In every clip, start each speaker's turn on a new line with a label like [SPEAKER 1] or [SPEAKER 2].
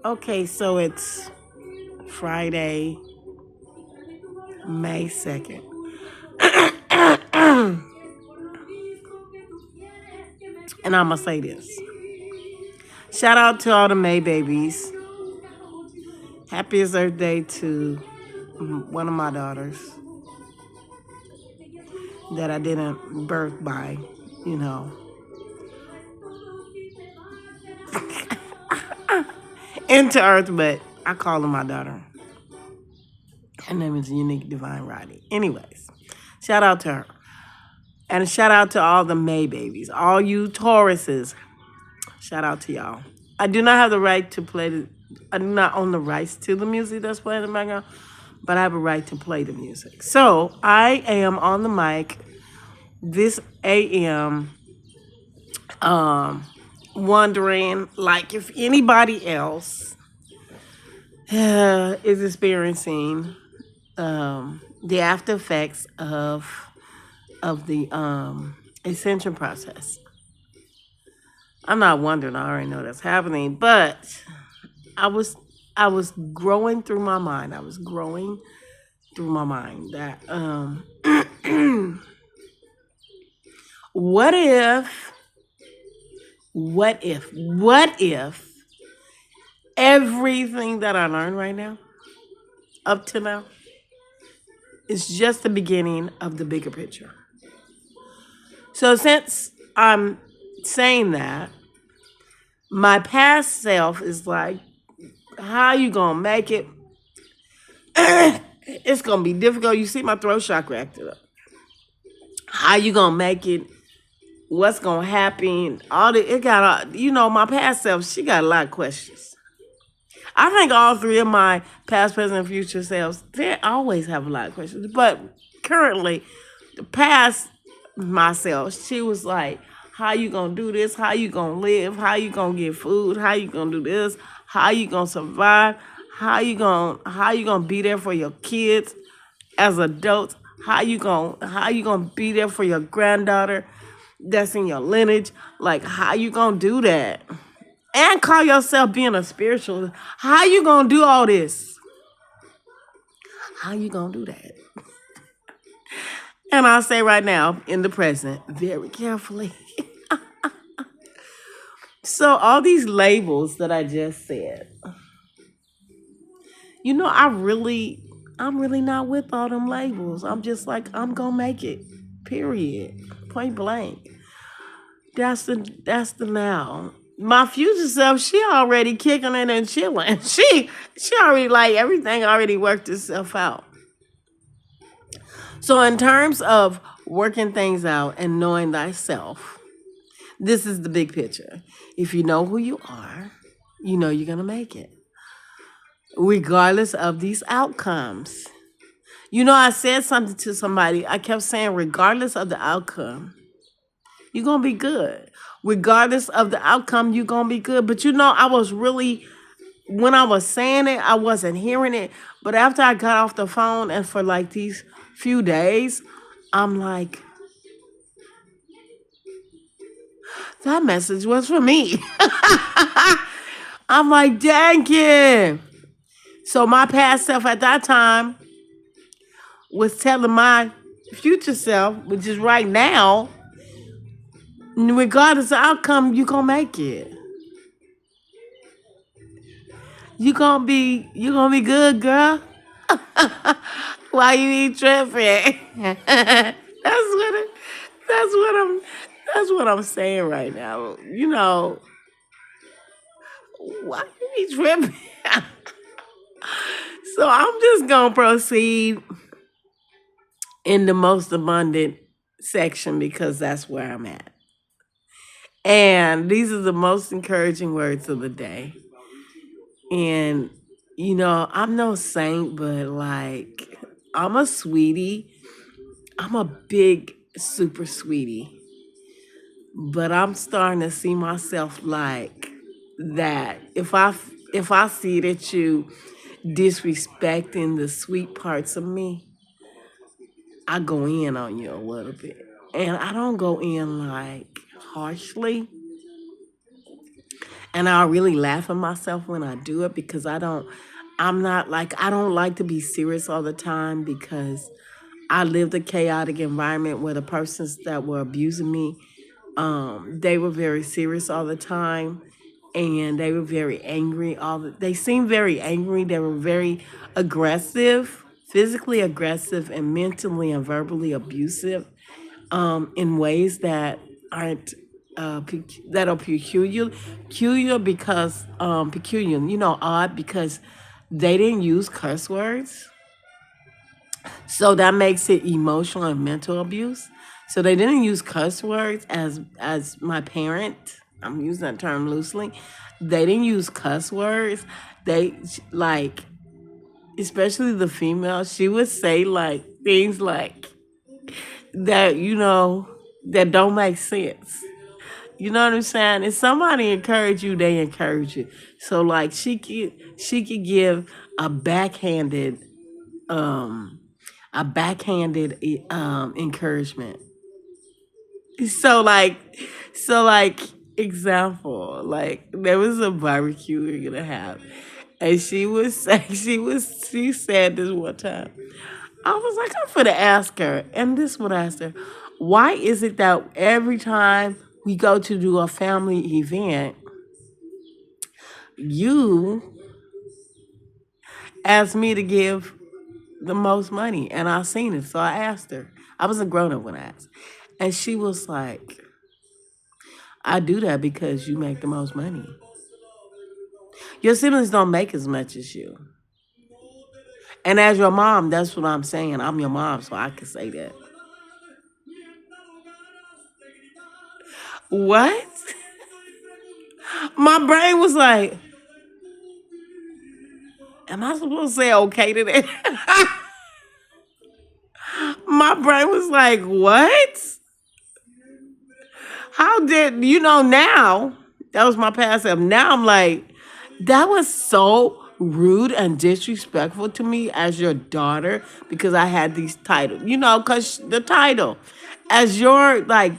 [SPEAKER 1] Okay, so it's Friday, May 2nd. And I'm going to say this. Shout out to all the May babies. Happiest Earth Day to one of my daughters that I didn't birth by, you know, into Earth, but I call her my daughter. Her name is Unique Divine Roddy. Anyways, shout out to her. And shout out to all the May babies, all you Tauruses. Shout out to y'all. I do not have the right to play I do not own the rights to the music that's playing in the background, but I have a right to play the music. So I am on the mic this AM, wondering like if anybody else is experiencing the after effects of the ascension process. I'm not wondering. I already know that's happening, but I was I was growing through my mind. I was growing through my mind that what if what if everything that I learned right now up to now is just the beginning of the bigger picture. So since I'm saying that, my past self is like, how you gonna make it? It's gonna be difficult. You see my throat chakra acted up. How you gonna make it? What's gonna happen? All the it got my past self, she got a lot of questions. I think all three of my past, present, and future selves, they always have a lot of questions. But currently, the past myself, she was like, how you gonna do this? How you gonna live? How you gonna get food? How you gonna do this? How you gonna survive? How you gonna be there for your kids as adults? How you gonna be there for your granddaughter that's in your lineage? Like how you gonna do that? And call yourself being a spiritual. How you gonna do all this? How you gonna do that? And I'll say right now, in the present, very carefully. So all these labels that I just said, I'm really not with all them labels. I'm just like, I'm gonna make it. Period. Point blank. That's the now. My future self, she already kicking it and chilling. She already like everything already worked itself out. So in terms of working things out and knowing thyself, this is the big picture. If you know who you are, you know you're gonna make it. Regardless of these outcomes. I said something to somebody. I kept saying, regardless of the outcome, you're gonna be good. Regardless of the outcome, you're gonna be good. But I was really when I was saying it, I wasn't hearing it. But after I got off the phone and for like these few days, I'm like, that message was for me. I'm like, dang it. So my past self at that time was telling my future self, which is right now, regardless of outcome, you gonna make it. You gonna be good, girl. Why you ain't tripping? what it, that's what I'm saying right now. Why you be tripping? So I'm just gonna proceed in the most abundant section because that's where I'm at. And these are the most encouraging words of the day. And I'm no saint, but like I'm a sweetie. I'm a big super sweetie. But I'm starting to see myself like that. If I see that you disrespecting the sweet parts of me, I go in on you a little bit. And I don't go in like harshly. And I really laugh at myself when I do it because I'm not like, I don't like to be serious all the time because I lived a chaotic environment where the persons that were abusing me, they were very serious all the time, and they were very angry. They seemed very angry. They were very aggressive, physically aggressive, and mentally and verbally abusive, in ways that aren't that are peculiar because peculiar, odd because they didn't use curse words, so that makes it emotional and mental abuse. So they didn't use cuss words as my parent. I'm using that term loosely. They didn't use cuss words. They like, especially the female. She would say like things like that, that don't make sense. You know what I'm saying? If somebody encourage you, they encourage you. So like she could give a backhanded um encouragement. So like example, like there was a barbecue we were gonna have, and she was saying she said this one time. I was like, I'm gonna ask her, and this would ask her, why is it that every time we go to do a family event, you ask me to give the most money? And I seen it, so I asked her. I was a grown up when I asked, and she was like, I do that because you make the most money. Your siblings don't make as much as you. And as your mom, that's what I'm saying. I'm your mom, so I can say that. What? My brain was like, am I supposed to say okay to that? My brain was like, what? How did now? That was my past self. Now I'm like, that was so rude and disrespectful to me as your daughter because I had these titles. Because the title, as your like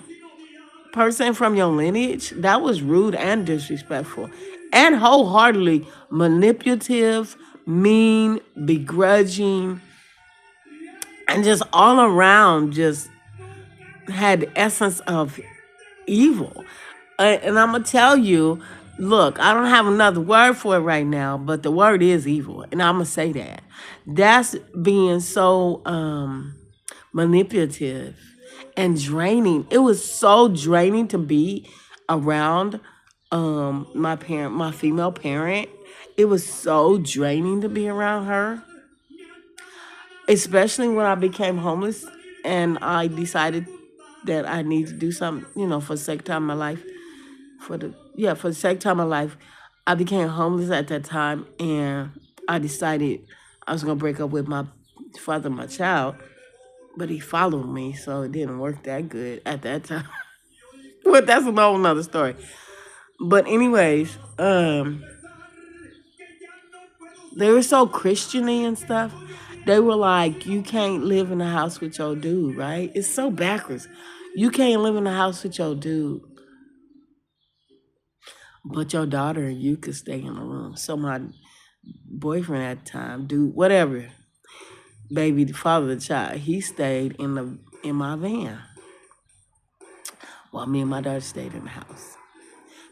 [SPEAKER 1] person from your lineage, that was rude and disrespectful and wholeheartedly manipulative, mean, begrudging, and just all around just had the essence of evil. And I'm gonna tell you, look, I don't have another word for it right now, but the word is evil, and I'm gonna say that. That's being so manipulative and draining. It was so draining to be around my female parent. It was so draining to be around her, especially when I became homeless and I decided that I need to do something, for the sake of time of my life. For the sake of time of my life, I became homeless at that time, and I decided I was gonna break up with my father, of my child, but he followed me, so it didn't work that good at that time. But that's a whole nother story. But anyways, they were so Christiany and stuff. They were like, you can't live in a house with your dude, right? It's so backwards. You can't live in a house with your dude, but your daughter and you could stay in the room. So my boyfriend at the time, dude, whatever, baby, the father of the child, he stayed in my van while me and my daughter stayed in the house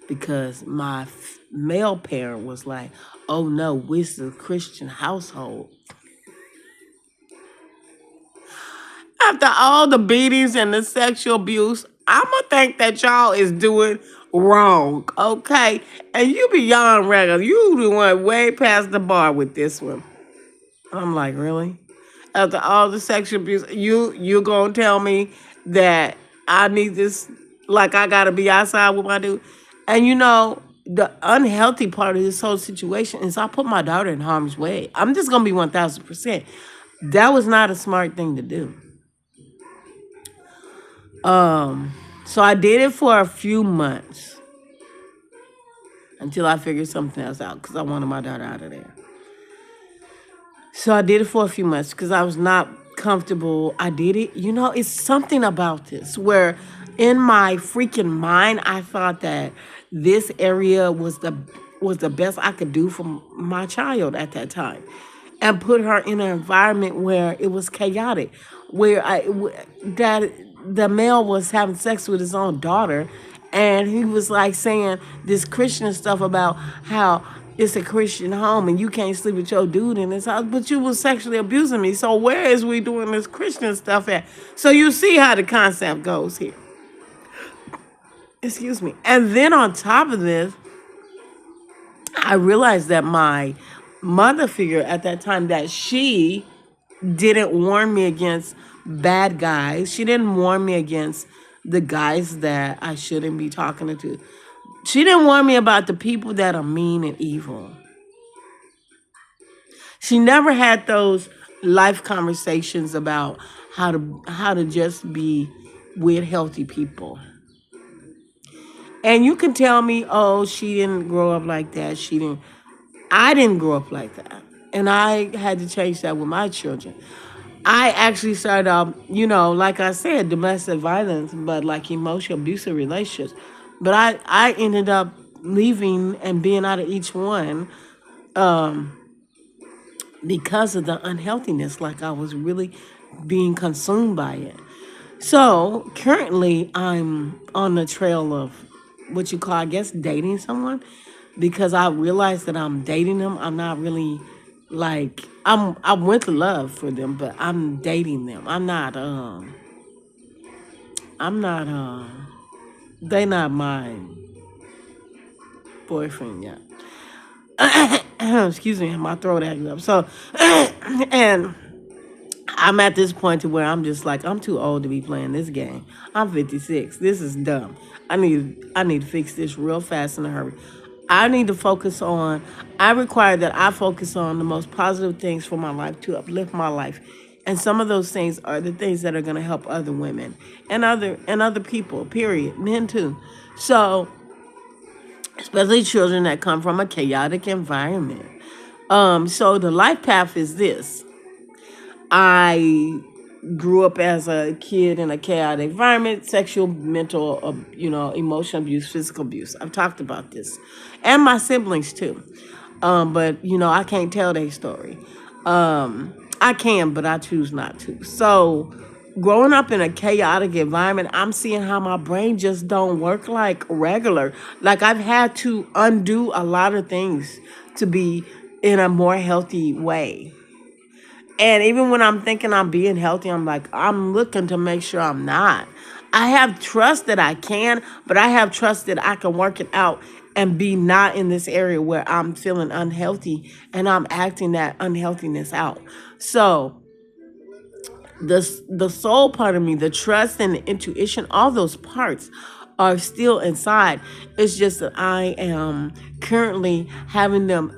[SPEAKER 1] because my male parent was like, "Oh no, this is a Christian household." After all the beatings and the sexual abuse, I'ma think that y'all is doing wrong, okay? And you beyond regular. You went way past the bar with this one. I'm like, really? After all the sexual abuse, you gonna tell me that I need this, like I gotta be outside with my dude? And the unhealthy part of this whole situation is I put my daughter in harm's way. I'm just gonna be 1,000%. That was not a smart thing to do. So I did it for a few months until I figured something else out because I wanted my daughter out of there. So I did it for a few months because I was not comfortable. I did it. It's something about this where in my freaking mind, I thought that this area was the best I could do for my child at that time, and put her in an environment where it was chaotic, where that the male was having sex with his own daughter, and he was like saying this Christian stuff about how it's a Christian home and you can't sleep with your dude in this house, but you was sexually abusing me. So where is we doing this Christian stuff at? So you see how the concept goes here. Excuse me. And then on top of this, I realized that my mother figure at that time, that she didn't warn me against bad guys. She didn't warn me against the guys that I shouldn't be talking to. She didn't warn me about the people that are mean and evil. She never had those life conversations about how to just be with healthy people. And you can tell me, oh, she didn't grow up like that. She didn't. I didn't grow up like that. And I had to change that with my children. I actually started off, like I said, domestic violence, but like emotional abusive relationships. But I ended up leaving and being out of each one because of the unhealthiness. Like I was really being consumed by it. So currently, I'm on the trail of what you call, I guess, dating someone, because I realized that I'm dating them. I'm not really like I went to love for them, but I'm dating them. I'm not they not my boyfriend yet. Excuse me, my throat acting up. So and I'm at this point to where I'm just like, I'm too old to be playing this game. I'm 56. This is dumb. I need to fix this real fast in a hurry. I need to focus on I require that I focus on the most positive things for my life to uplift my life. And some of those things are the things that are going to help other women and other people, period, men too. So, especially children that come from a chaotic environment. So the life path is this. I grew up as a kid in a chaotic environment, sexual, mental, emotional abuse, physical abuse. I've talked about this, and my siblings too. But I can't tell their story. I can, but I choose not to. So, growing up in a chaotic environment, I'm seeing how my brain just don't work like regular. Like I've had to undo a lot of things to be in a more healthy way. And even when I'm thinking I'm being healthy, I'm like, I'm looking to make sure I'm not. I have trust that I can, but I have trust that I can work it out and be not in this area where I'm feeling unhealthy and I'm acting that unhealthiness out. So the soul part of me, the trust and the intuition, all those parts are still inside. It's just that I am currently having them